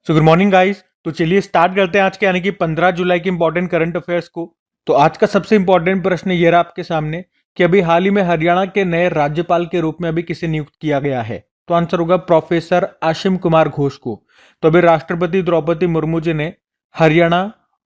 So good morning guys. तो चलिए start करते हैं आज के यानी कि 15 जुलाई के इंपॉर्टेंट करंट अफेयर्स को। तो आज का सबसे इंपॉर्टेंट प्रश्न ये रहा आपके सामने कि अभी हाल ही में हरियाणा के नए राज्यपाल के रूप में अभी किसे नियुक्त किया गया है। तो आंसर होगा प्रोफेसर आशिम कुमार घोष को। तो अभी राष्ट्रपति द्रौपदी मुर्मू जी ने हरियाणा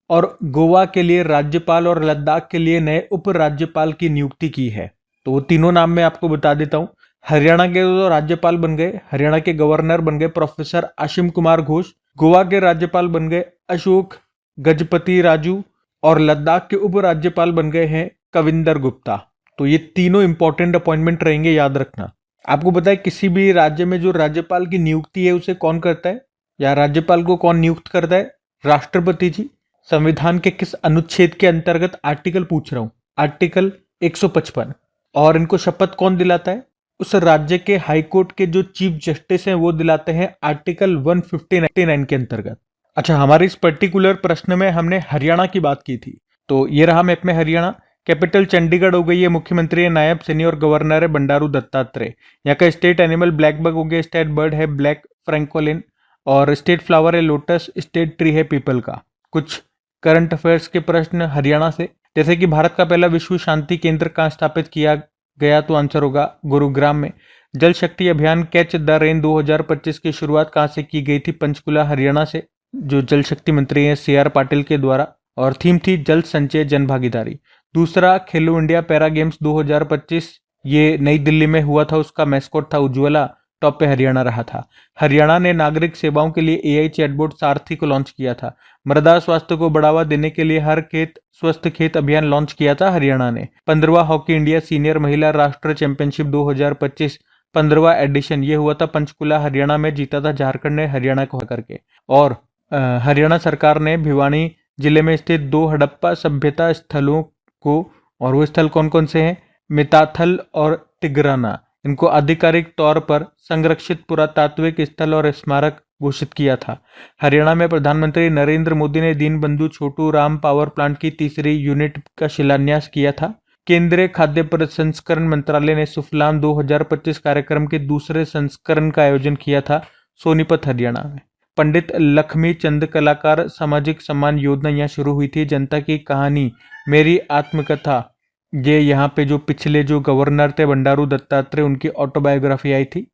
और गोवा के लिए राज्यपाल और लद्दाख के लिए नए उपराज्यपाल की नियुक्ति की है। तो वो तीनों नाम मैं आपको बता देता हूँ। हरियाणा के जो राज्यपाल बन गए, हरियाणा के गवर्नर बन गए प्रोफेसर आशिम कुमार घोष। गोवा के राज्यपाल बन गए अशोक गजपति राजू और लद्दाख के उपराज्यपाल बन गए हैं कविंदर गुप्ता। तो ये तीनों इंपॉर्टेंट अपॉइंटमेंट रहेंगे, याद रखना। आपको पता है किसी भी राज्य में जो राज्यपाल की नियुक्ति है उसे कौन करता है, या राज्यपाल को कौन नियुक्त करता है? राष्ट्रपति जी। संविधान के किस अनुच्छेद के अंतर्गत? आर्टिकल पूछ रहा हूं, आर्टिकल 155। और इनको शपथ कौन दिलाता है? उस राज्य के हाईकोर्ट के जो चीफ जस्टिस हैं वो दिलाते हैं आर्टिकल 159 के अंतर्गत। अच्छा, हमारे इस पर्टिकुलर प्रश्न में हमने हरियाणा की बात की थी। तो ये रहा मैप में हरियाणा। कैपिटल चंडीगढ़ हो गई है, मुख्यमंत्री है नायब सिनी और गवर्नर है बंडारू दत्तात्रेय। यहाँ का स्टेट एनिमल ब्लैक बग हो गया, स्टेट बर्ड है ब्लैक फ्रैंकोलिन, और स्टेट फ्लावर है लोटस, स्टेट ट्री है पीपल का। कुछ करंट अफेयर्स के प्रश्न हरियाणा से, जैसे कि भारत का पहला विश्व शांति केंद्र कहाँ स्थापित किया गया? तो आंसर होगा गुरुग्राम में। जल शक्ति अभियान कैच द रेन 2025 की शुरुआत कहां से की गई थी? पंचकुला हरियाणा से, जो जल शक्ति मंत्री हैं CR पाटिल के द्वारा, और थीम थी जल संचय जन भागीदारी। दूसरा, खेलो इंडिया पैरा गेम्स 2025, ये नई दिल्ली में हुआ था, उसका मैस्कॉट था उज्ज्वला, टॉप पे हरियाणा रहा था। हरियाणा ने नागरिक सेवाओं के लिए AI चैटबॉट सारथी को लॉन्च किया था। मृदा स्वास्थ्य को बढ़ावा देने के लिए हर खेत स्वस्थ खेत अभियान लॉन्च किया था हरियाणा ने। 15वां हॉकी इंडिया सीनियर महिला राष्ट्रीय चैंपियनशिप 2025 15वां एडिशन ये हुआ था पंचकुला हरियाणा में, जीता था झारखंड ने हरियाणा को करके। और हरियाणा सरकार ने भिवानी जिले में स्थित 2 हड़प्पा सभ्यता स्थलों को, और वो स्थल कौन कौन से हैं? मिताथल और तिगराना, इनको आधिकारिक तौर पर संरक्षित पुरातात्विक स्थल और स्मारक घोषित किया था। हरियाणा में प्रधानमंत्री नरेंद्र मोदी ने दीनबंधु छोटू राम पावर प्लांट की तीसरी यूनिट का शिलान्यास किया था। केंद्रीय खाद्य प्रसंस्करण मंत्रालय ने सुफलाम 2025 कार्यक्रम के दूसरे संस्करण का आयोजन किया था सोनीपत हरियाणा में। पंडित लक्ष्मी चंद कलाकार सामाजिक सम्मान योजना यहाँ शुरू हुई थी। जनता की कहानी मेरी आत्मकथा, ये यहाँ पे जो पिछले जो गवर्नर थे बंडारू दत्तात्रेय, उनकी ऑटोबायोग्राफी आई थी।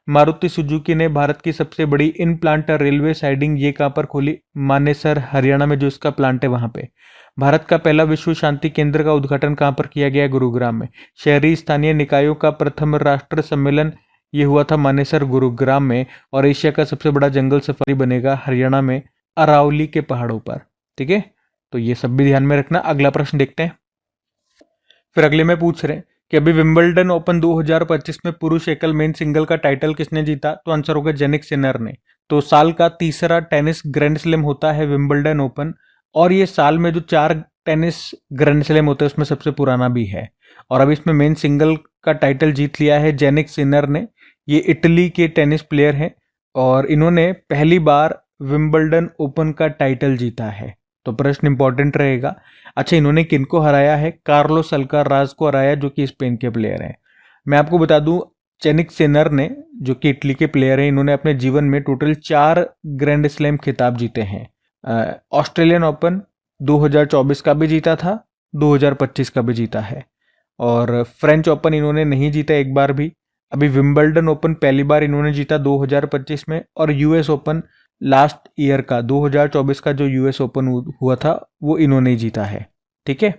मारुति सुजुकी ने भारत की सबसे बड़ी इन प्लांट रेलवे साइडिंग ये कहाँ पर खोली? मानेसर हरियाणा में जो इसका प्लांट है वहां पे। भारत का पहला विश्व शांति केंद्र का उद्घाटन कहाँ पर किया गया? गुरुग्राम में। शहरी स्थानीय निकायों का प्रथम राष्ट्र सम्मेलन ये हुआ था मानेसर गुरुग्राम में। और एशिया का सबसे बड़ा जंगल सफारी बनेगा हरियाणा में अरावली के पहाड़ों पर। ठीक है, तो ये सब भी ध्यान में रखना। अगला प्रश्न देखते हैं। फिर अगले में पूछ रहे हैं कि अभी विंबलडन ओपन 2025 में पुरुष एकल मेन सिंगल का टाइटल किसने जीता? तो आंसर होगा जेनिक सिनर ने। तो साल का तीसरा टेनिस ग्रैंड स्लैम होता है विंबलडन ओपन, और ये साल में जो 4 टेनिस ग्रैंड स्लैम होते हैं उसमें सबसे पुराना भी है। और अब इसमें मेन सिंगल का टाइटल जीत लिया है जेनिक सिनर ने। ये इटली के टेनिस प्लेयर हैं और इन्होंने पहली बार विंबलडन ओपन का टाइटल जीता है। तो प्रश्न इंपॉर्टेंट रहेगा। अच्छा, इन्होंने किनको हराया है? कार्लोस अल्काराज को हराया, जो कि स्पेन के प्लेयर हैं। मैं आपको बता दूं, जेनिक सिनर ने, जो कि इटली के प्लेयर हैं, इन्होंने अपने जीवन में टोटल 4 ग्रैंड स्लैम खिताब जीते हैं। ऑस्ट्रेलियन ओपन 2024 का भी जीता था, 2025 का भी जीता है, और फ्रेंच ओपन इन्होंने नहीं जीता एक बार भी। अभी विंबलडन ओपन पहली बार इन्होंने जीता 2025 में, और US ओपन लास्ट ईयर का 2024 का जो US ओपन हुआ था वो इन्होंने जीता है। ठीक है,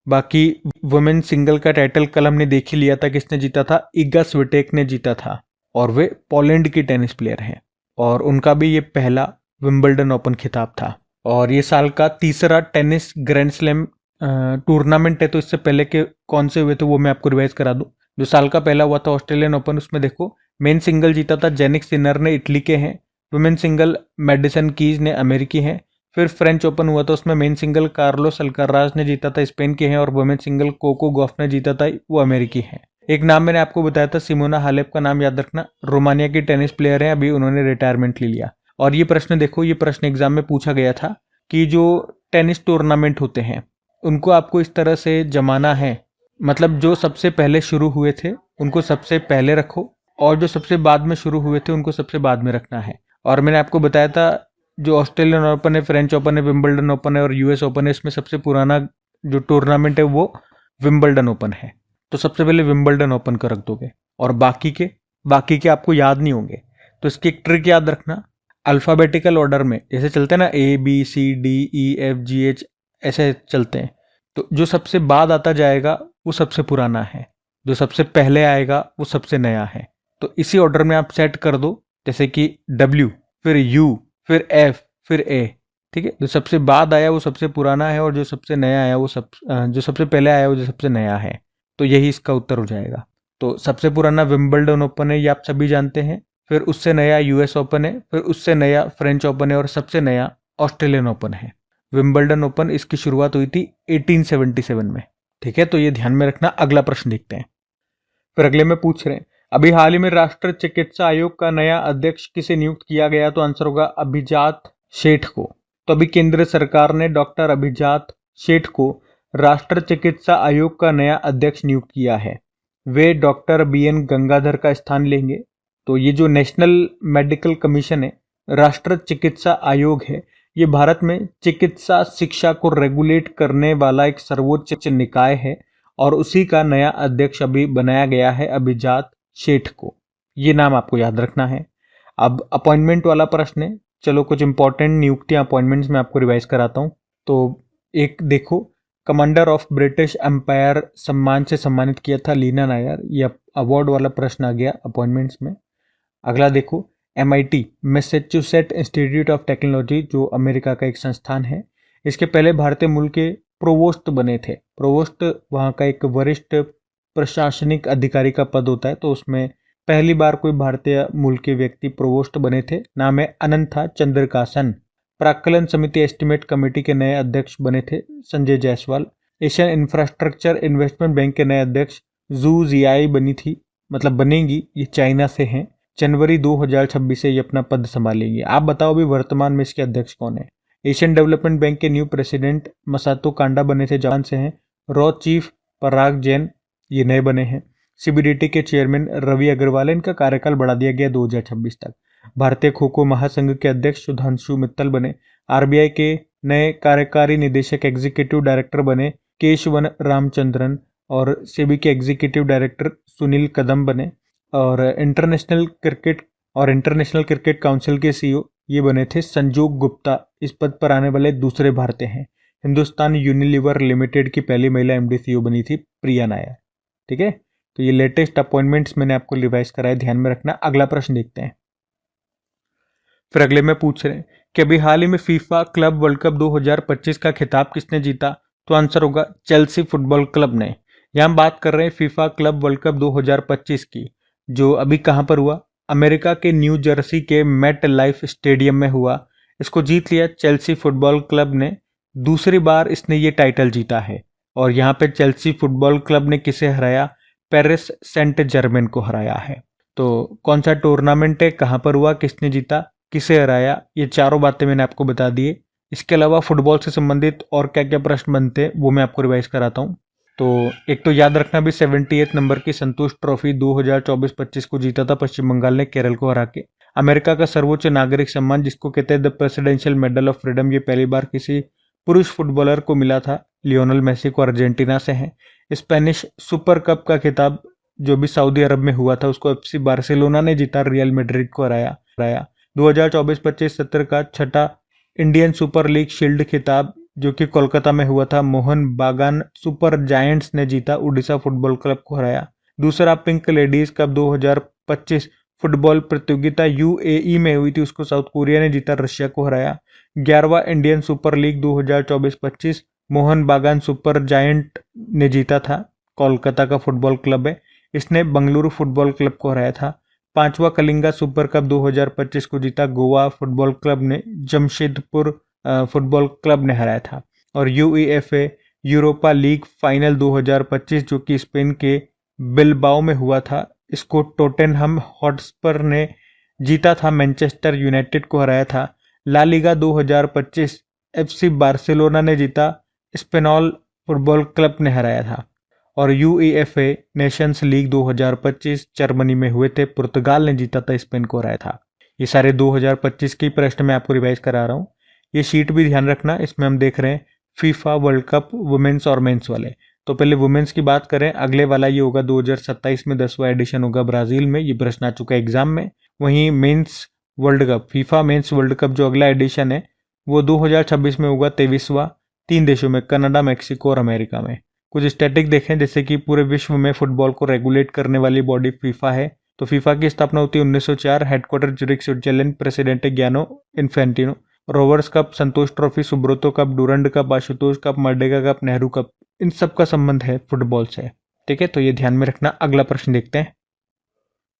बाकी वुमेन सिंगल का टाइटल कल हमने देख ही लिया था, किसने जीता था? इगा स्विटेक ने जीता था, और वे पोलैंड की टेनिस प्लेयर हैं, और उनका भी ये पहला विंबलडन ओपन खिताब था। और ये साल का तीसरा टेनिस ग्रैंड स्लैम टूर्नामेंट है। तो इससे पहले के कौन से हुए थे वो मैं आपको रिवाइज करा दूं। जो साल का पहला हुआ था ऑस्ट्रेलियन ओपन, उसमें देखो मेन सिंगल जीता था जेनिक सिनर ने, इटली के हैं। वुमेन सिंगल मेडिसन कीज ने, अमेरिकी हैं। फिर फ्रेंच ओपन हुआ था, उसमें मेन सिंगल कार्लोस अल्काराज ने जीता था, स्पेन के हैं। और वुमेन सिंगल कोको गॉफ ने जीता था, वो अमेरिकी हैं। एक नाम मैंने आपको बताया था, सिमोना हालेप का नाम याद रखना, रोमानिया की टेनिस प्लेयर हैं, अभी उन्होंने रिटायरमेंट ले लिया। और ये प्रश्न देखो, ये प्रश्न एग्जाम में पूछा गया था कि जो टेनिस टूर्नामेंट होते हैं उनको आपको इस तरह से जमाना है, मतलब जो सबसे पहले शुरू हुए थे उनको सबसे पहले रखो, और जो सबसे बाद में शुरू हुए थे उनको सबसे बाद में रखना है। और मैंने आपको बताया था जो ऑस्ट्रेलियन ओपन है, फ्रेंच ओपन है, विंबलडन ओपन है और यूएस ओपन है, इसमें सबसे पुराना जो टूर्नामेंट है वो विंबलडन ओपन है। तो सबसे पहले विंबलडन ओपन का रख दोगे और बाकी के आपको याद नहीं होंगे। तो इसकी एक ट्रिक याद रखना, अल्फाबेटिकल ऑर्डर में जैसे चलते हैं ना, ABCDEFGH ऐसे चलते हैं, तो जो सबसे बाद आता जाएगा वो सबसे पुराना है, जो सबसे पहले आएगा वो सबसे नया है। तो इसी ऑर्डर में आप सेट कर दो, जैसे कि W, फिर U, फिर F, फिर A। ठीक है, जो सबसे बाद आया वो सबसे पुराना है और जो सबसे नया आया वो जो सबसे पहले आया वो जो सबसे नया है। तो यही इसका उत्तर हो जाएगा। तो सबसे पुराना विंबलडन ओपन है, ये आप सभी जानते हैं। फिर उससे नया यूएस ओपन है, फिर उससे नया फ्रेंच ओपन है और सबसे नया ऑस्ट्रेलियन ओपन है। विंबलडन ओपन इसकी शुरुआत हुई थी 1877 में। ठीक है, तो ये ध्यान में रखना। अगला प्रश्न देखते हैं। फिर अगले में पूछ रहे हैं, अभी हाल ही में राष्ट्रीय चिकित्सा आयोग का नया अध्यक्ष किसे नियुक्त किया गया? तो आंसर होगा अभिजात सेठ को। तो अभी केंद्र सरकार ने डॉक्टर अभिजात सेठ को राष्ट्रीय चिकित्सा आयोग का नया अध्यक्ष नियुक्त किया है। वे डॉक्टर BN गंगाधर का स्थान लेंगे। तो ये जो नेशनल मेडिकल कमीशन है, राष्ट्रीय चिकित्सा आयोग है, ये भारत में चिकित्सा शिक्षा को रेगुलेट करने वाला एक सर्वोच्च निकाय है और उसी का नया अध्यक्ष अभी बनाया गया है अभिजात सेठ को। ये नाम आपको याद रखना है। अब अपॉइंटमेंट वाला प्रश्न है, चलो कुछ इंपॉर्टेंट नियुक्तियां अपॉइंटमेंट्स में आपको रिवाइज कराता हूँ। तो एक देखो, कमांडर ऑफ ब्रिटिश एम्पायर सम्मान से सम्मानित किया था लीना नायर, ये अवार्ड वाला प्रश्न आ गया अपॉइंटमेंट्स में। अगला देखो, MIT Massachusetts institute of technology, जो अमेरिका का एक संस्थान है, इसके पहले भारतीय मूल के प्रोवोस्ट बने थे। प्रोवोस्ट वहाँ का एक वरिष्ठ प्रशासनिक अधिकारी का पद होता है, तो उसमें पहली बार कोई भारतीय मूल के व्यक्ति प्रोवोस्ट बने थे। नाम है अनंथा चंद्रकासन। प्राक्कलन समिति एस्टिमेट कमेटी के नए अध्यक्ष बने थे Sanjay Jaiswal. Asian infrastructure investment bank के नए अध्यक्ष जू जियाई बनेगी, ये चाइना से हैं। जनवरी 2026 से ये अपना पद संभालेंगे। आप बताओ अभी वर्तमान में इसके अध्यक्ष कौन है? एशियन डेवलपमेंट बैंक के न्यू प्रेसिडेंट मसातो कांडा बने थे, जापान से हैं। रॉ चीफ पराग जैन ये नए बने हैं। CBDT के चेयरमैन रवि अग्रवाल, इनका कार्यकाल बढ़ा दिया गया 2026 तक। भारतीय खो खो महासंघ के अध्यक्ष सुधांशु मित्तल बने। RBI के नए कार्यकारी निदेशक एग्जीक्यूटिव डायरेक्टर बने केशवन रामचंद्रन और सेबी के एग्जीक्यूटिव डायरेक्टर सुनील कदम बने। और इंटरनेशनल क्रिकेट काउंसिल के CEO ये बने थे संजोग गुप्ता। इस पद पर आने वाले दूसरे भारतीय हैं। हिंदुस्तान यूनिलीवर लिमिटेड की पहली महिला MD CEO बनी थी प्रिया नायर। ठीक है, तो ये लेटेस्ट अपॉइंटमेंट्स मैंने आपको रिवाइज कराया, ध्यान में रखना। अगला प्रश्न देखते हैं। फिर अगले में पूछ रहे हैं कि अभी हाल ही में फीफा क्लब वर्ल्ड कप 2025 का खिताब किसने जीता? तो आंसर होगा चेल्सी फुटबॉल क्लब ने। यहाँ हम बात कर रहे हैं फीफा क्लब वर्ल्ड कप 2025 की, जो अभी कहाँ पर हुआ? अमेरिका के न्यू जर्सी के मेट लाइफ स्टेडियम में हुआ। इसको जीत लिया चेल्सी फुटबॉल क्लब ने। दूसरी बार इसने ये टाइटल जीता है। और यहाँ पे चेल्सी फुटबॉल क्लब ने किसे हराया? पेरिस सेंट जर्मेन को हराया है। तो कौन सा टूर्नामेंट है, कहाँ पर हुआ, किसने जीता, किसे हराया, ये चारों बातें मैंने आपको बता दिए। इसके अलावा फुटबॉल से संबंधित और क्या क्या प्रश्न बनते हैं वो मैं आपको रिवाइज कराता हूँ। तो एक तो याद रखना भी 78 नंबर की संतोष ट्रॉफी 2024-25 को जीता था पश्चिम बंगाल ने केरल को हरा के। अमेरिका का सर्वोच्च नागरिक सम्मान जिसको कहते हैं the presidential medal of freedom, ये पहली बार किसी पुरुष फुटबॉलर को मिला था। लियोनल मेसी को अर्जेंटीना से हैं। स्पेनिश सुपर कप का खिताब जो भी सऊदी अरब में हुआ था उसको FC बार्सिलोना ने जीता, रियल मैड्रिड को हराया। 2024-25 सत्र का छठा इंडियन सुपर लीग शील्ड खिताब जो कि कोलकाता में हुआ था, मोहन बागान सुपर जायंट्स ने जीता, उड़ीसा फुटबॉल क्लब को हराया। दूसरा पिंक लेडीज कप 2025 फुटबॉल प्रतियोगिता UAE में हुई थी, उसको साउथ कोरिया ने जीता, रशिया को हराया। 11वां इंडियन सुपर लीग 2024-25 मोहन बागान सुपर जायंट ने जीता था, कोलकाता का फुटबॉल क्लब है, इसने बंगलुरु फुटबॉल क्लब को हराया था। 5वां कलिंगा सुपर कप 2025 को जीता, गोवा फुटबॉल क्लब ने जमशेदपुर फुटबॉल क्लब ने हराया था। और UEFA यूरोपा लीग फाइनल 2025 जो कि स्पेन के बिलबाओ में हुआ था, इसको टोटेनहम हॉटस्पर ने जीता था, मैनचेस्टर यूनाइटेड को हराया था। ला लीगा 2025 FC बार्सिलोना ने जीता, स्पेनॉल फुटबॉल क्लब ने हराया था। और UEFA नेशंस लीग 2025 जर्मनी में हुए थे, पुर्तगाल ने जीता था, स्पेन को हराया था। ये सारे 2025 के प्रश्न मैं आपको रिवाइज करा रहा हूँ। ये शीट भी ध्यान रखना, इसमें हम देख रहे हैं फीफा वर्ल्ड कप वुमेन्स और मेंस वाले। तो पहले वुमेन्स की बात करें, अगले वाला ये होगा 2027 में 10वां एडिशन होगा ब्राजील में, ये प्रश्न आ चुका है एग्जाम में। वहीं mains world cup, FIFA mains world cup जो अगला एडिशन है वो 2026 में होगा 23वां, 3 देशों में, कनाडा, मैक्सिको और अमेरिका में। कुछ स्टैटिक देखें, जैसे कि पूरे विश्व में फुटबॉल को रेगुलेट करने वाली बॉडी फीफा है। तो फीफा की स्थापना होती है 1904, हेडक्वार्टर ज्यूरिख स्विट्जरलैंड, प्रेसिडेंट है Gianni Infantino. Rovers Cup, Santosh Trophy, Subroto Cup, Durand Cup, Ashutosh Cup, Merdeka Cup, Nehru Cup, इन सब का संबंध है फुटबॉल से। ठीक है, तो ये ध्यान में रखना। अगला प्रश्न देखते हैं।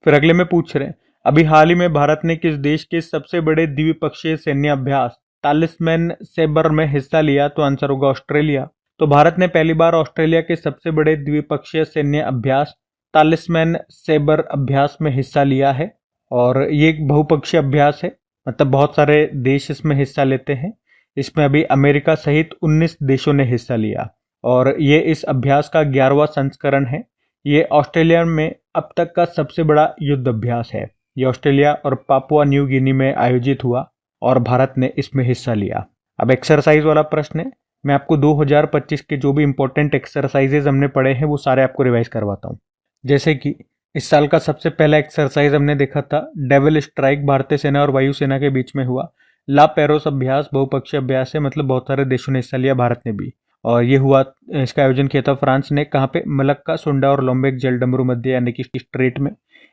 फिर अगले में पूछ रहे हैं, अभी हाल ही में भारत ने किस देश के सबसे बड़े द्विपक्षीय सैन्य अभ्यास तालिस्मैन सैबर में हिस्सा लिया? तो आंसर होगा ऑस्ट्रेलिया। तो भारत ने पहली बार ऑस्ट्रेलिया के सबसे बड़े द्विपक्षीय सैन्य अभ्यास तालिस्मैन सैबर अभ्यास में हिस्सा लिया है। और ये एक बहुपक्षीय अभ्यास है, मतलब बहुत सारे देश इसमें हिस्सा लेते हैं। इसमें अभी अमेरिका सहित 19 देशों ने हिस्सा लिया और ये इस अभ्यास का 11वां संस्करण है। ये ऑस्ट्रेलिया में अब तक का सबसे बड़ा युद्ध अभ्यास है। ये ऑस्ट्रेलिया और पापुआ न्यू गिनी में आयोजित हुआ और भारत ने इसमें हिस्सा लिया। अब एक्सरसाइज वाला प्रश्न है, मैं आपको 2025 के जो भी इंपॉर्टेंट एक्सरसाइजेज हमने पढ़े हैं वो सारे आपको रिवाइज करवाता हूँ। जैसे कि इस साल का सबसे पहला एक्सरसाइज हमने देखा था डेविल स्ट्राइक, भारतीय सेना और वायुसेना के बीच में हुआ। ला पेरोस अभ्यास बहुपक्षीय अभ्यास है, मतलब बहुत सारे देशों ने हिस्सा लिया, भारत ने भी। और ये हुआ, इसका आयोजन किया था फ्रांस ने। कहाँ पे? मलक्का, सुंडा और लोम्बेक जलडमरू मध्य यानी कि स्ट्रेट में।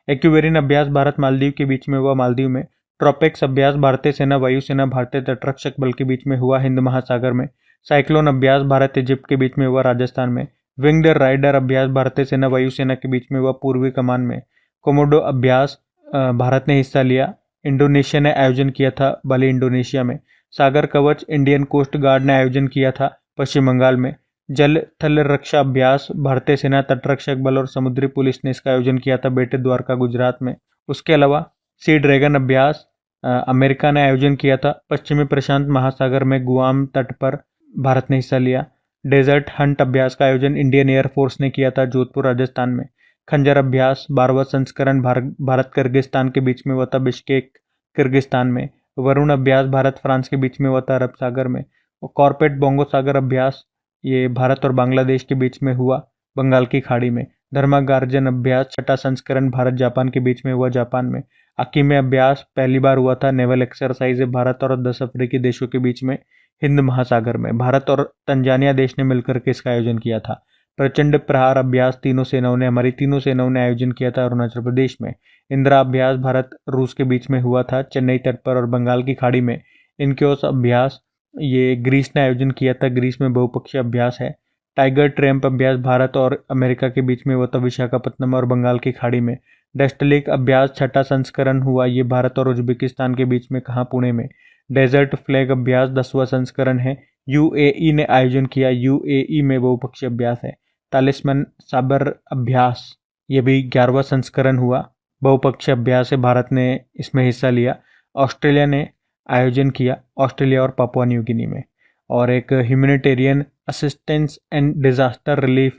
एक्यूवेरिन अभ्यास भारत मालदीव के बीच में हुआ, मालदीव में। ट्रोपेक्स अभ्यास भारतीय सेना, वायुसेना, भारतीय तटरक्षक बल के बीच में हुआ, हिंद महासागर में। साइक्लोन अभ्यास भारत इजिप्ट के बीच में हुआ, राजस्थान में। विंग्ड राइडर अभ्यास भारतीय सेना वायुसेना के बीच में हुआ, पूर्वी कमान में। कोमोडो अभ्यास भारत ने हिस्सा लिया, इंडोनेशिया ने आयोजन किया था, बाली इंडोनेशिया में। सागर कवच इंडियन कोस्ट गार्ड ने आयोजन किया था, पश्चिम बंगाल में। जल थल रक्षा अभ्यास भारतीय सेना, तटरक्षक बल और समुद्री पुलिस ने इसका आयोजन किया था, बेटे द्वारका, गुजरात में। उसके अलावा सी ड्रैगन अभ्यास अमेरिका ने आयोजन किया था, पश्चिमी प्रशांत महासागर में, गुआम तट पर भारत ने हिस्सा लिया। डेजर्ट हंट अभ्यास का आयोजन इंडियन एयरफोर्स ने किया था, जोधपुर, राजस्थान में। खंजर अभ्यास 12वां संस्करण भारत किर्गिस्तान के बीच में हुआ था, बिश्केक, किर्गिस्तान में। वरुण अभ्यास भारत फ्रांस के बीच में हुआ था, अरब सागर में। और कॉर्पेट बोंगो सागर अभ्यास ये भारत और बांग्लादेश के बीच में हुआ, बंगाल की खाड़ी में। धर्मागार्जन अभ्यास 6ठा संस्करण भारत जापान के बीच में हुआ, जापान में। अकीमे अभ्यास पहली बार हुआ था, नेवल एक्सरसाइज भारत और 10 अफ्रीकी देशों के बीच में, हिंद महासागर में। भारत और तंजानिया देश ने मिलकर के इसका आयोजन किया था। प्रचंड प्रहार अभ्यास हमारी तीनों सेनाओं ने आयोजन किया था, अरुणाचल प्रदेश में। इंदिरा अभ्यास भारत रूस के बीच में हुआ था, चेन्नई तट पर और बंगाल की खाड़ी में। इनक्योस अभ्यास ये ग्रीस ने आयोजन किया था, ग्रीस में बहुपक्षीय अभ्यास है। टाइगर ट्रैम्प अभ्यास भारत और अमेरिका के बीच में हुआ था, विशाखापत्तनम और बंगाल की खाड़ी में। डेस्टलिक अभ्यास 6ठा संस्करण हुआ, ये भारत और उज्बेकिस्तान के बीच में, कहाँ? पुणे में। डेजर्ट फ्लैग अभ्यास 10वां संस्करण है, यूएई ने आयोजन किया, यूएई में बहुपक्षीय अभ्यास है। तालिस्मैन साबर अभ्यास ये भी 11वां संस्करण हुआ, बहुपक्षीय अभ्यास है, भारत ने इसमें हिस्सा लिया। ऑस्ट्रेलिया ने आयोजन किया, ऑस्ट्रेलिया और पापुआ न्यू गिनी में। और एक humanitarian assistance and disaster relief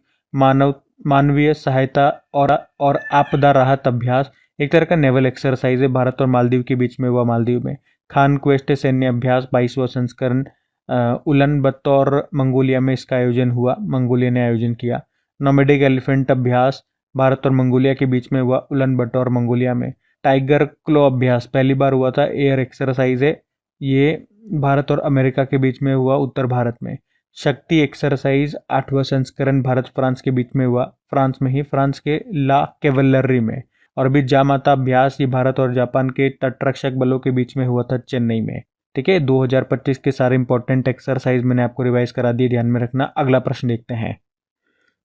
मानवीय सहायता और आपदा राहत अभ्यास एक तरह का नेवल एक्सरसाइज है, भारत और मालदीव के बीच में हुआ, मालदीव में। खान क्वेस्ट सैन्य अभ्यास 22वां संस्करण उलन बतौर मंगोलिया में इसका आयोजन हुआ, मंगोलिया ने आयोजन किया। नोमेडिक एलिफेंट अभ्यास भारत और मंगोलिया के बीच में हुआ, उलन बतौर मंगोलिया में। टाइगर क्लो अभ्यास पहली बार हुआ था, एयर एक्सरसाइज है, ये भारत और अमेरिका के बीच में हुआ, उत्तर भारत में। शक्ति एक्सरसाइज 8वां संस्करण भारत फ्रांस के बीच में हुआ, फ्रांस में ही, फ्रांस के ला कैवलरी में। और अभी जामाता अभ्यास ये भारत और जापान के तटरक्षक बलों के बीच में हुआ था, चेन्नई में। ठीक है, 2025 के सारे इंपॉर्टेंट एक्सरसाइज मैंने आपको रिवाइज करा दिए, ध्यान में रखना। अगला प्रश्न देखते हैं।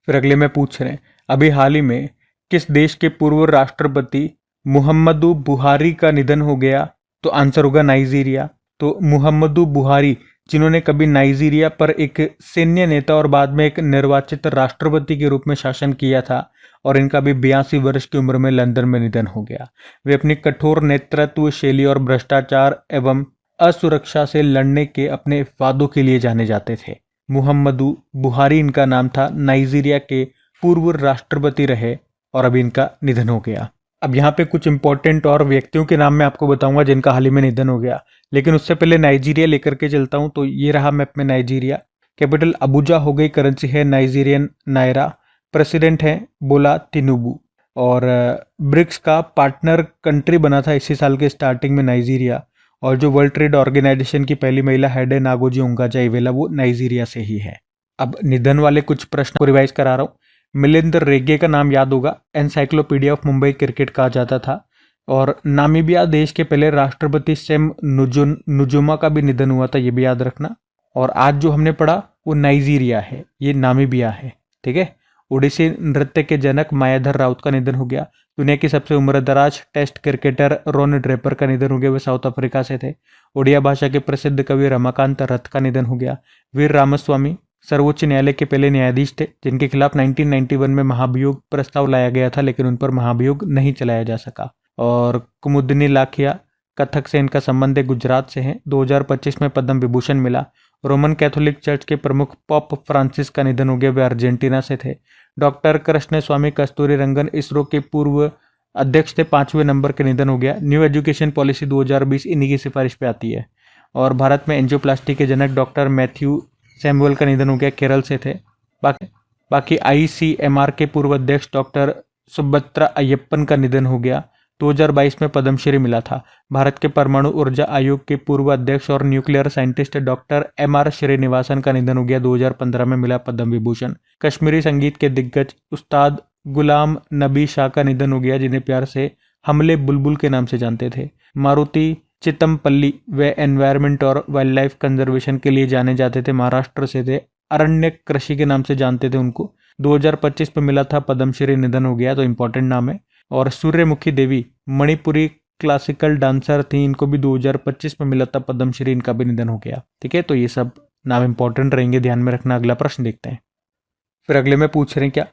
फिर अगले में पूछ रहे हैं, अभी हाल ही में किस देश के पूर्व राष्ट्रपति मुहम्मदू बुहारी का निधन हो गया? तो आंसर होगा नाइजीरिया। तो मुहम्मदू बुहारी जिन्होंने कभी नाइजीरिया पर एक सैन्य नेता और बाद में एक निर्वाचित राष्ट्रपति के रूप में शासन किया था, और इनका भी 82 वर्ष की उम्र में लंदन में निधन हो गया। वे अपनी कठोर नेतृत्व शैली और भ्रष्टाचार एवं असुरक्षा से लड़ने के अपने वादों के लिए जाने जाते थे। मुहम्मदू बुहारी इनका नाम था, नाइजीरिया के पूर्व राष्ट्रपति रहे और अभी इनका निधन हो गया। अब यहाँ पे कुछ इंपॉर्टेंट और व्यक्तियों के नाम मैं आपको बताऊंगा जिनका हाल ही में निधन हो गया, लेकिन उससे पहले नाइजीरिया लेकर के चलता हूँ। तो ये रहा मैप में नाइजीरिया। कैपिटल अबुजा हो गई, करेंसी है नाइजीरियन नायरा, प्रेसिडेंट है बोला तिनुबू। और ब्रिक्स का पार्टनर कंट्री बना था इसी साल के स्टार्टिंग में नाइजीरिया। और जो वर्ल्ड ट्रेड ऑर्गेनाइजेशन की पहली महिला हेड है नागोजी ओंगाजाईवेला, वो नाइजीरिया से ही है। अब निधन वाले कुछ प्रश्न को रिवाइज करा रहा हूँ। मिलिंद रेगे का नाम याद होगा, एनसाइक्लोपीडिया ऑफ मुंबई क्रिकेट कहा जाता था। और नामीबिया देश के पहले राष्ट्रपति सेम नुजुमा का भी निधन हुआ था, ये भी याद रखना। और आज जो हमने पढ़ा वो नाइजीरिया है, ये नामीबिया है, ठीक है। ओडिसी नृत्य के जनक मायाधर राउत का निधन हो गया। दुनिया की सबसे उम्रदराज टेस्ट क्रिकेटर रोन ड्रेपर का निधन हो गया, वे साउथ अफ्रीका से थे। ओडिया भाषा के प्रसिद्ध कवि रमाकांत रथ का निधन हो गया। वीर रामास्वामी सर्वोच्च न्यायालय के पहले न्यायाधीश थे, जिनके खिलाफ 1991 में महाभियोग प्रस्ताव लाया गया था, लेकिन उन पर महाभियोग नहीं चलाया जा सका। और कुमुदनी लाखिया कथक से इनका संबंध है, गुजरात से हैं। 2025 में पद्म विभूषण मिला। रोमन कैथोलिक चर्च के प्रमुख पॉप फ्रांसिस का निधन हो गया, वे अर्जेंटीना से थे। डॉक्टर कृष्ण स्वामी कस्तूरी रंगन इसरो के पूर्व अध्यक्ष थे, 5वें नंबर के निधन हो गया। न्यू एजुकेशन पॉलिसी 2020 इन्हीं की सिफारिश पे आती है। और भारत में एंजियोप्लास्टी के जनक डॉक्टर मैथ्यू सैमुअल का निधन हो गया, केरल से थे। बाकी ICMR के पूर्व अध्यक्ष डॉक्टर सुभद्रा अय्यप्पन का निधन हो गया, 2022 में पद्मश्री मिला था। भारत के परमाणु ऊर्जा आयोग के पूर्व अध्यक्ष और nuclear scientist doctor MR Srinivasan का निधन हो गया, 2015 में मिला पद्म विभूषण। कश्मीरी संगीत के दिग्गज उस्ताद गुलाम नबी शाह का निधन हो गया, जिन्हें प्यार से हमले बुलबुल के नाम से जानते थे। मारुति चितमपल्ली वे एनवायरनमेंट और वाइल्ड लाइफ कंजर्वेशन के लिए जाने जाते थे, महाराष्ट्र से थे। अरण्य कृषि के नाम से जानते थे उनको। 2025 में मिला था पद्मश्री, निधन हो गया, तो इंपॉर्टेंट नाम है। और सूर्यमुखी देवी मणिपुरी क्लासिकल डांसर थी, इनको भी 2025 में मिला था पद्मश्री, इनका भी निधन हो गया, ठीक है। तो ये सब नाम इंपॉर्टेंट रहेंगे, ध्यान में रखना। अगला प्रश्न देखते हैं। फिर अगले में पूछ रहे हैं क्या,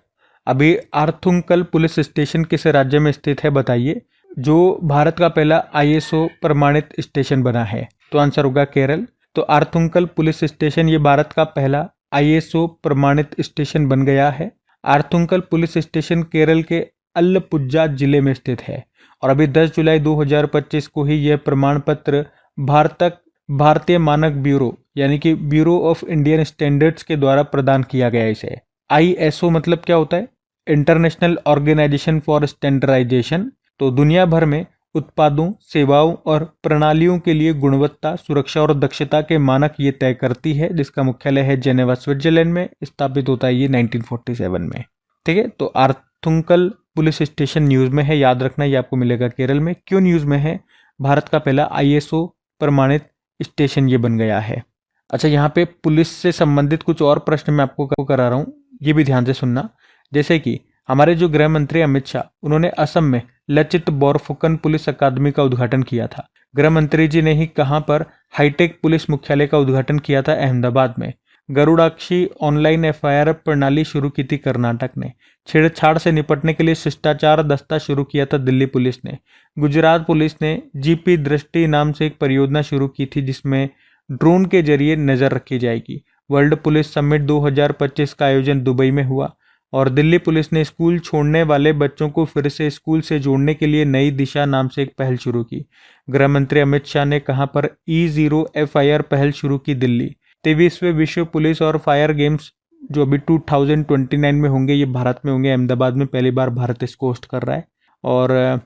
अभी आर्थुंकल पुलिस स्टेशन किस राज्य में स्थित है बताइए, जो भारत का पहला ISO प्रमाणित स्टेशन बना है। तो आंसर होगा केरल। तो आर्थुंकल पुलिस स्टेशन ये भारत का पहला ISO प्रमाणित स्टेशन बन गया है। आर्थुंकल पुलिस स्टेशन केरल के अलपुझा जिले में स्थित है। और अभी 10 जुलाई 2025 को ही यह प्रमाण पत्र भारतीय मानक ब्यूरो यानी कि ब्यूरो ऑफ इंडियन स्टैंडर्ड्स के द्वारा प्रदान किया गया। इसे ISO मतलब क्या होता है, इंटरनेशनल ऑर्गेनाइजेशन फॉर स्टैंडर्डाइजेशन। तो दुनिया भर में उत्पादों, सेवाओं और प्रणालियों के लिए गुणवत्ता, सुरक्षा और दक्षता के मानक ये तय करती है, जिसका मुख्यालय है जेनेवा स्विट्जरलैंड में। स्थापित होता है ये 1947 में, ठीक है। तो आर्थुंकल पुलिस स्टेशन न्यूज में है, याद रखना, ये आपको मिलेगा केरल में। क्यों न्यूज में है, भारत का पहला ISO प्रमाणित स्टेशन ये बन गया है। अच्छा, यहाँ पे पुलिस से संबंधित कुछ और प्रश्न मैं आपको करा रहा हूँ, ये भी ध्यान से सुनना। जैसे कि हमारे जो गृह मंत्री अमित शाह, उन्होंने असम में लचित बोरफुकन पुलिस अकादमी का उद्घाटन किया था। गृह मंत्री जी ने ही कहां पर हाईटेक पुलिस मुख्यालय का उद्घाटन किया था, अहमदाबाद में। गरुड़ाक्षी ऑनलाइन FIR प्रणाली शुरू की थी कर्नाटक ने। छेड़छाड़ से निपटने के लिए शिष्टाचार दस्ता शुरू किया था दिल्ली पुलिस ने। गुजरात पुलिस ने GP दृष्टि नाम से एक परियोजना शुरू की थी, जिसमें ड्रोन के जरिए नजर रखी जाएगी। वर्ल्ड पुलिस समिट 2025 का आयोजन दुबई में हुआ। और दिल्ली पुलिस ने स्कूल छोड़ने वाले बच्चों को फिर से स्कूल से जोड़ने के लिए नई दिशा नाम से एक पहल शुरू की। गृह मंत्री अमित शाह ने कहां पर E0 FIR पहल शुरू की, दिल्ली। 23वें विश्व पुलिस और फायर गेम्स जो अभी 2029 में होंगे, ये भारत में होंगे, अहमदाबाद में पहली बार भारत इसको होस्ट कर रहा है। और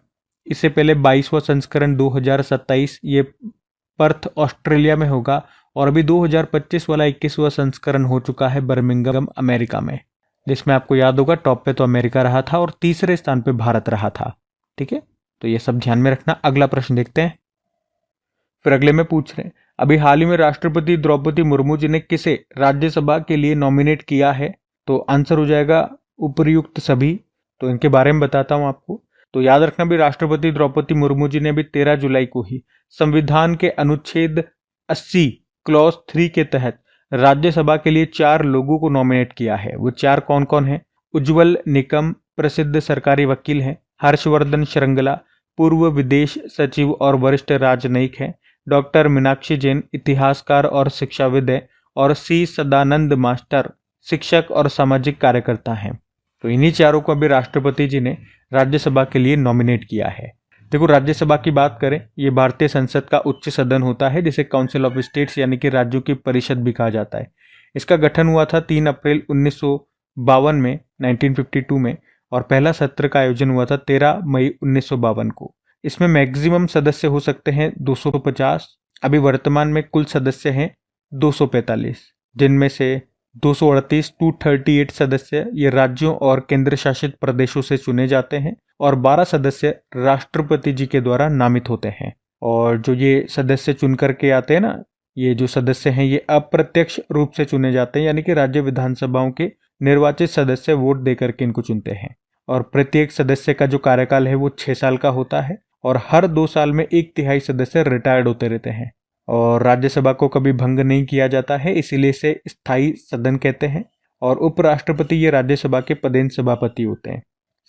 इससे पहले 22वां संस्करण 2027 ये पर्थ ऑस्ट्रेलिया में होगा। और अभी 2025 वाला 21वां संस्करण हो चुका है बर्मिंघम अमेरिका में, जिसमें आपको याद होगा टॉप पे तो अमेरिका रहा था और तीसरे स्थान पे भारत रहा था, ठीक है। तो ये सब ध्यान में रखना। अगला प्रश्न देखते हैं। फिर अगले में पूछ रहे हैं, अभी हाल ही में राष्ट्रपति द्रौपदी मुर्मू जी ने किसे राज्यसभा के लिए नॉमिनेट किया है। तो आंसर हो जाएगा उपर्युक्त सभी। तो इनके बारे में बताता हूं आपको। तो याद रखना भी, राष्ट्रपति द्रौपदी मुर्मू जी ने भी 13 जुलाई को ही संविधान के अनुच्छेद 80 क्लॉज 3 के तहत राज्यसभा के लिए 4 लोगों को नॉमिनेट किया है। वो 4 कौन कौन है? उज्जवल निकम प्रसिद्ध सरकारी वकील हैं। हर्षवर्धन श्रृंगला पूर्व विदेश सचिव और वरिष्ठ राजनयिक हैं। डॉक्टर मीनाक्षी जैन इतिहासकार और शिक्षाविद हैं। और C सदानंद मास्टर शिक्षक और सामाजिक कार्यकर्ता हैं। तो इन्हीं चारों को अभी राष्ट्रपति जी ने राज्यसभा के लिए नॉमिनेट किया है। देखो, राज्यसभा की बात करें, ये भारतीय संसद का उच्च सदन होता है जिसे काउंसिल ऑफ स्टेट्स यानी कि राज्यों की परिषद भी कहा जाता है। इसका गठन हुआ था 3 अप्रैल 1952 में 1952 में, और पहला सत्र का आयोजन हुआ था 13 मई 1952 को। इसमें मैक्सिमम सदस्य हो सकते हैं 250। अभी वर्तमान में कुल सदस्य हैं 245, जिनमें से 238 238 सदस्य ये राज्यों और केंद्र शासित प्रदेशों से चुने जाते हैं, और 12 सदस्य राष्ट्रपति जी के द्वारा नामित होते हैं। और जो ये सदस्य चुन करके आते हैं ना, ये जो सदस्य हैं ये अप्रत्यक्ष रूप से चुने जाते हैं, यानी कि राज्य विधानसभाओं के निर्वाचित सदस्य वोट दे करके इनको चुनते हैं। और प्रत्येक सदस्य का जो कार्यकाल है वो 6 साल का होता है, और हर 2 साल में 1/3 सदस्य रिटायर्ड होते रहते हैं। और राज्यसभा को कभी भंग नहीं किया जाता है, इसीलिए इसे स्थायी सदन कहते हैं। और उपराष्ट्रपति ये राज्यसभा के पदेन सभापति होते हैं।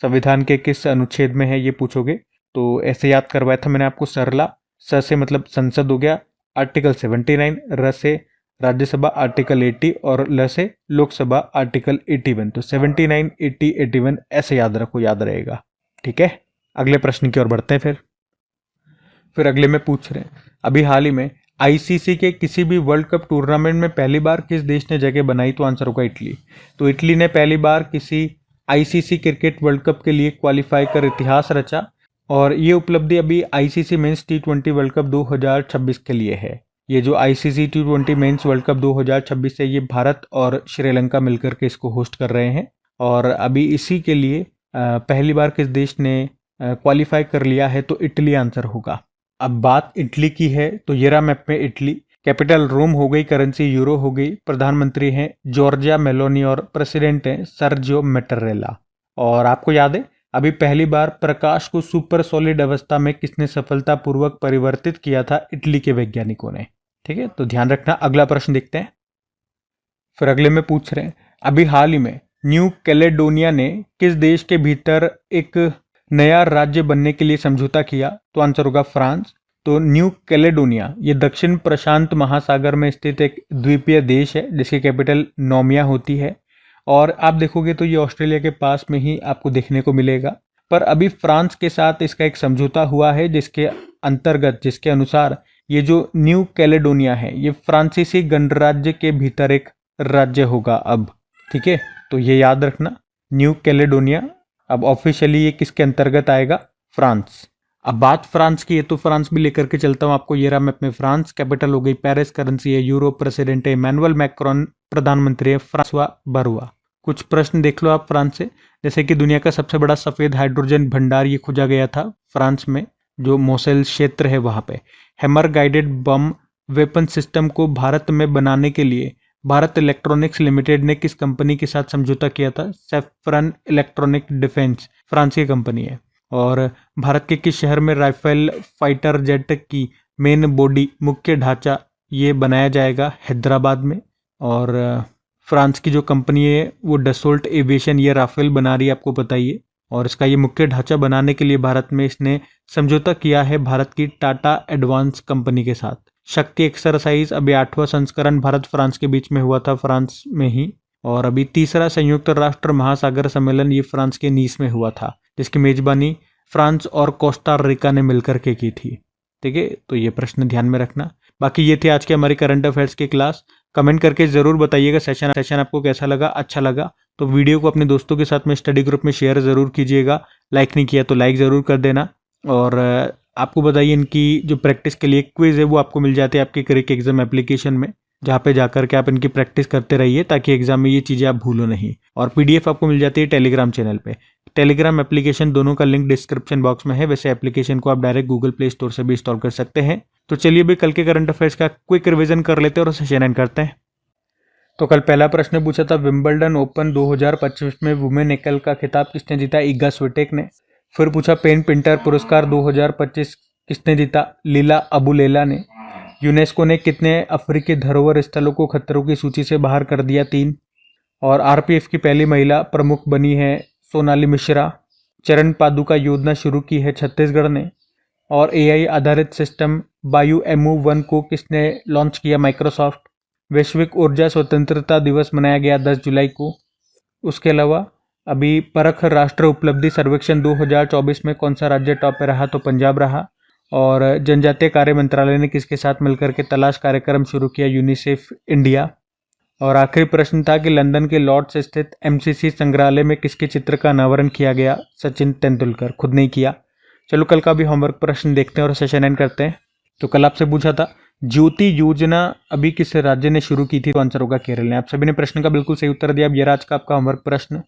संविधान के किस अनुच्छेद में है ये पूछोगे तो ऐसे याद करवाया था मैंने आपको। सरला, स से मतलब संसद हो गया, आर्टिकल 79, र से राज्यसभा आर्टिकल 80, और ल से लोकसभा आर्टिकल 81। तो 79, 80, 81 ऐसे याद रखो, याद रहेगा। ठीक है, अगले प्रश्न की ओर बढ़ते हैं। फिर अगले में पूछ रहे हैं, अभी हाल ही में आईसीसी के किसी भी वर्ल्ड कप टूर्नामेंट में पहली बार किस देश ने जगह बनाई? तो आंसर होगा इटली। तो इटली ने पहली बार किसी आईसीसी क्रिकेट वर्ल्ड कप के लिए क्वालिफाई कर इतिहास रचा, और ये उपलब्धि अभी ICC men's T20 world cup 2026 के लिए है। ये जो ICC T20 mains world cup 2026 है, ये भारत और श्रीलंका मिलकर के इसको होस्ट कर रहे हैं। और अभी इसी के लिए पहली बार किस देश ने क्वालिफाई कर लिया है? तो इटली आंसर होगा। अब बात इटली की है तो ये रहा मैप में इटली। कैपिटल रोम हो गई, करेंसी यूरो हो गई, प्रधानमंत्री हैं जॉर्जिया मेलोनी, और प्रेसिडेंट हैं सर्जियो मैटरेला। और आपको याद है अभी पहली बार प्रकाश को सुपर सॉलिड अवस्था में किसने सफलतापूर्वक परिवर्तित किया था? इटली के वैज्ञानिकों ने। ठीक है, तो ध्यान रखना। अगला प्रश्न देखते हैं। फिर अगले में पूछ रहे हैं, अभी हाल ही में न्यू कैलेडोनिया ने किस देश के भीतर एक नया राज्य बनने के लिए समझौता किया? तो आंसर होगा फ्रांस। तो न्यू कैलेडोनिया ये दक्षिण प्रशांत महासागर में स्थित एक द्वीपीय देश है जिसकी कैपिटल नोमिया होती है। और आप देखोगे तो ये ऑस्ट्रेलिया के पास में ही आपको देखने को मिलेगा। पर अभी फ्रांस के साथ इसका एक समझौता हुआ है जिसके अंतर्गत, जिसके अनुसार ये जो न्यू कैलेडोनिया है ये फ्रांसीसी गणराज्य के भीतर एक राज्य होगा अब। ठीक है, तो ये याद रखना, न्यू कैलेडोनिया अब ऑफिशियली ये किसके अंतर्गत आएगा? फ्रांस। अब बात फ्रांस की है तो फ्रांस भी लेकर के चलता हूँ आपको। ये रहा मैप में फ्रांस। कैपिटल हो गई पेरिस, करेंसी है यूरो, प्रेसिडेंट है इमैनुअल मैक्रोन, प्रधानमंत्री है फ्रांसवा बारुआ। कुछ प्रश्न देख लो आप फ्रांस से, जैसे कि दुनिया का सबसे बड़ा सफेद हाइड्रोजन भंडार ये खोजा गया था फ्रांस में, जो मोसेल क्षेत्र है वहां पे। Hammer guided bomb weapon system को भारत में बनाने के लिए भारत इलेक्ट्रॉनिक्स लिमिटेड ने किस कंपनी के साथ समझौता किया था? सेफ्रन इलेक्ट्रॉनिक डिफेंस, फ्रांस की कंपनी है। और भारत के किस शहर में राइफल फाइटर जेट की मेन बॉडी, मुख्य ढांचा ये बनाया जाएगा? हैदराबाद में। और फ्रांस की जो कंपनी है वो डसोल्ट एविएशन ये राफेल बना रही है, आपको पता ही है। और इसका ये मुख्य ढांचा बनाने के लिए भारत में इसने समझौता किया है भारत की टाटा एडवांस कंपनी के साथ। शक्ति एक्सरसाइज अभी 8वां संस्करण भारत फ्रांस के बीच में हुआ था, फ्रांस में ही। और अभी तीसरा संयुक्त राष्ट्र महासागर सम्मेलन ये फ्रांस के नीस में हुआ था, जिसकी मेजबानी फ्रांस और कोस्टा रिका ने मिलकर के की थी। ठीक है, तो ये प्रश्न ध्यान में रखना। बाकी ये थे आज के हमारे करंट अफेयर्स की क्लास। कमेंट करके जरूर बताइएगा सेशन आपको कैसा लगा। अच्छा लगा तो वीडियो को अपने दोस्तों के साथ में स्टडी ग्रुप में शेयर जरूर कीजिएगा। लाइक नहीं किया तो लाइक जरूर कर देना। और आपको बताइए इनकी जो प्रैक्टिस के लिए क्विज है वो आपको मिल जाती है आपके क्रिक एग्जाम एप्लीकेशन में, जहाँ पे जाकर के आप इनकी प्रैक्टिस करते रहिए ताकि एग्जाम में ये चीज़ें आप भूलो नहीं। और पीडीएफ आपको मिल जाती है टेलीग्राम चैनल पे। टेलीग्राम एप्लीकेशन दोनों का लिंक डिस्क्रिप्शन बॉक्स में है। वैसे एप्लीकेशन को आप डायरेक्ट गूगल प्ले स्टोर से भी इंस्टॉल कर सकते हैं। तो चलिए भी कल के करंट अफेयर्स का क्विक रिविजन कर लेते हैं और सेशन एंड करते हैं। तो कल पहला प्रश्न पूछा था, विंबलडन ओपन 2025 में वुमेन एकल का खिताब किसने जीता? इगा स्विटेक ने। फिर पूछा, पेन पिंटर पुरस्कार 2025 किसने जीता? लीला अबुलेला ने। यूनेस्को ने कितने अफ्रीकी धरोहर स्थलों को खतरों की सूची से बाहर कर दिया? 3। और आरपीएफ की पहली महिला प्रमुख बनी है सोनाली मिश्रा। चरण पादुका योजना शुरू की है छत्तीसगढ़ ने। और एआई आधारित सिस्टम BioMU-1 को किसने लॉन्च किया? माइक्रोसॉफ्ट। वैश्विक ऊर्जा स्वतंत्रता दिवस मनाया गया 10 जुलाई को। उसके अलावा अभी परख राष्ट्र उपलब्धि सर्वेक्षण 2024 में कौन सा राज्य टॉप पे रहा? तो पंजाब रहा। और जनजातीय कार्य मंत्रालय ने किसके साथ मिलकर के तलाश कार्यक्रम शुरू किया? UNICEF India. और आखिरी प्रश्न था कि लंदन के लॉर्ड्स स्थित एमसीसी संग्रहालय में किसके चित्र का अनावरण किया गया? सचिन तेंदुलकर, खुद नहीं किया। चलो कल का भी होमवर्क प्रश्न देखते हैं और सेशन एंड करते हैं। तो कल आपसे पूछा था ज्योति योजना अभी किस राज्य ने शुरू की थी? तो आंसर होगा केरल ने। आप सभी ने प्रश्न का बिल्कुल सही उत्तर दिया। अब ये रहा आज का आपका होमवर्क प्रश्न।